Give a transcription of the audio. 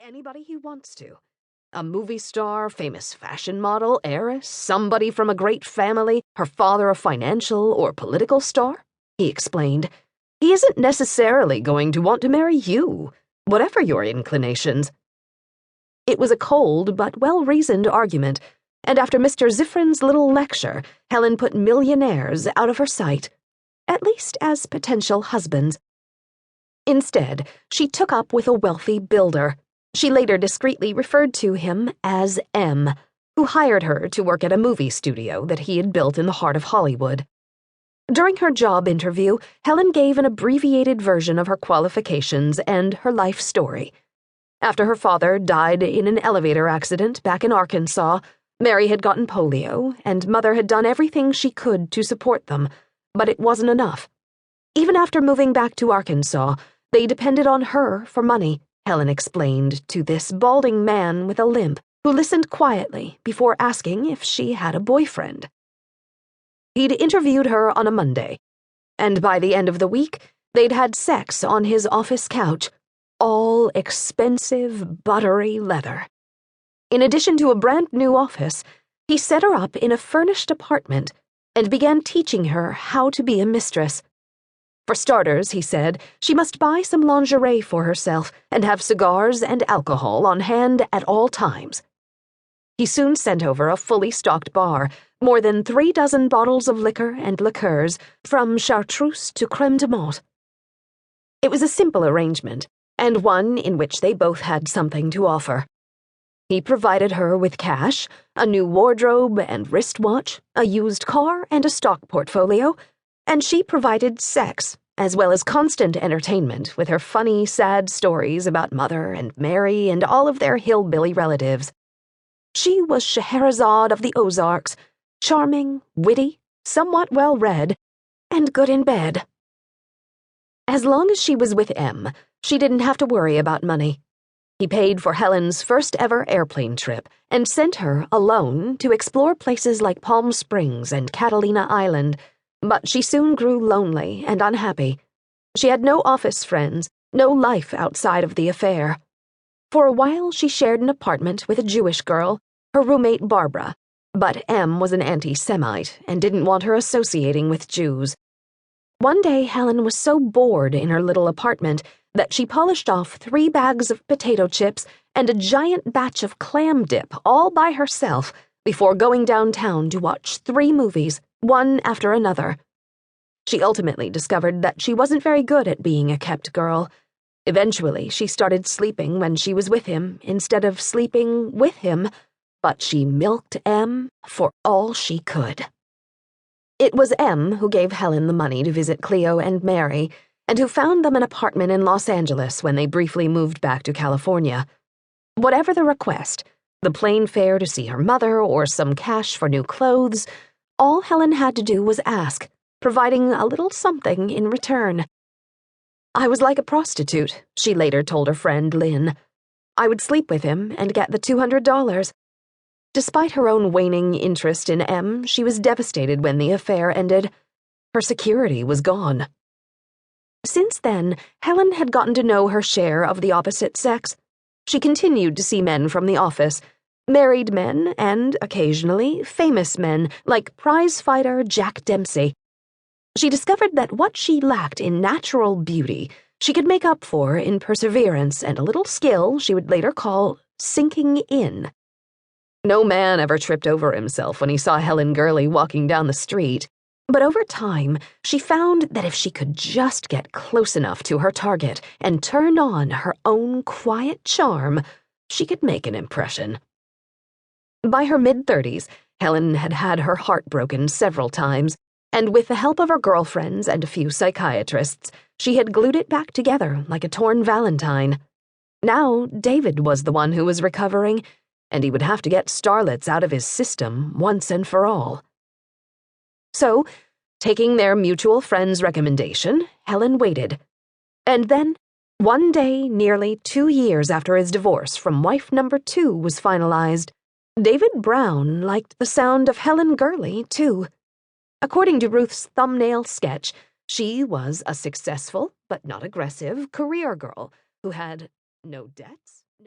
anybody he wants to. A movie star, famous fashion model, heiress, somebody from a great family, her father a financial or political star, he explained. He isn't necessarily going to want to marry you, whatever your inclinations. It was a cold but well-reasoned argument, and after Mr. Zifrin's little lecture, Helen put millionaires out of her sight, at least as potential husbands. Instead, she took up with a wealthy builder. She later discreetly referred to him as M, who hired her to work at a movie studio that he had built in the heart of Hollywood. During her job interview, Helen gave an abbreviated version of her qualifications and her life story. After her father died in an elevator accident back in Arkansas, Mary had gotten polio, and Mother had done everything she could to support them, but it wasn't enough. Even after moving back to Arkansas, they depended on her for money, Helen explained to this balding man with a limp who listened quietly before asking if she had a boyfriend. He'd interviewed her on a Monday, and by the end of the week, they'd had sex on his office couch, all expensive, buttery leather. In addition to a brand-new office, he set her up in a furnished apartment and began teaching her how to be a mistress. For starters, he said, she must buy some lingerie for herself and have cigars and alcohol on hand at all times. He soon sent over a fully stocked bar, more than 36 bottles of liquor and liqueurs, from chartreuse to crème de menthe. It was a simple arrangement, and one in which they both had something to offer. He provided her with cash, a new wardrobe and wristwatch, a used car, and a stock portfolio, and she provided sex, as well as constant entertainment with her funny, sad stories about Mother and Mary and all of their hillbilly relatives. She was Scheherazade of the Ozarks, charming, witty, somewhat well-read, and good in bed. As long as she was with M, she didn't have to worry about money. He paid for Helen's first-ever airplane trip and sent her alone to explore places like Palm Springs and Catalina Island, but she soon grew lonely and unhappy. She had no office friends, no life outside of the affair. For a while, she shared an apartment with a Jewish girl, her roommate Barbara, but M was an anti-Semite and didn't want her associating with Jews. One day, Helen was so bored in her little apartment that she polished off 3 bags of potato chips and a giant batch of clam dip all by herself before going downtown to watch 3 movies, one after another. She ultimately discovered that she wasn't very good at being a kept girl. Eventually, she started sleeping when she was with him instead of sleeping with him, but she milked M for all she could. It was M who gave Helen the money to visit Cleo and Mary, and who found them an apartment in Los Angeles when they briefly moved back to California. Whatever the request, the plane fare to see her mother or some cash for new clothes, all Helen had to do was ask, providing a little something in return. I was like a prostitute, she later told her friend Lynn. I would sleep with him and get the $200. Despite her own waning interest in M, she was devastated when the affair ended. Her security was gone. Since then, Helen had gotten to know her share of the opposite sex. She continued to see men from the office, married men and, occasionally, famous men like prize-fighter Jack Dempsey. She discovered that what she lacked in natural beauty, she could make up for in perseverance and a little skill she would later call sinking in. No man ever tripped over himself when he saw Helen Gurley walking down the street. But over time, she found that if she could just get close enough to her target and turn on her own quiet charm, she could make an impression. By her mid-30s, Helen had had her heart broken several times, and with the help of her girlfriends and a few psychiatrists, she had glued it back together like a torn valentine. Now, David was the one who was recovering, and he would have to get starlets out of his system once and for all. So, taking their mutual friend's recommendation, Helen waited. And then, one day nearly 2 years after his divorce from wife number 2 was finalized, David Brown liked the sound of Helen Gurley, too. According to Ruth's thumbnail sketch, she was a successful, but not aggressive, career girl who had no debts.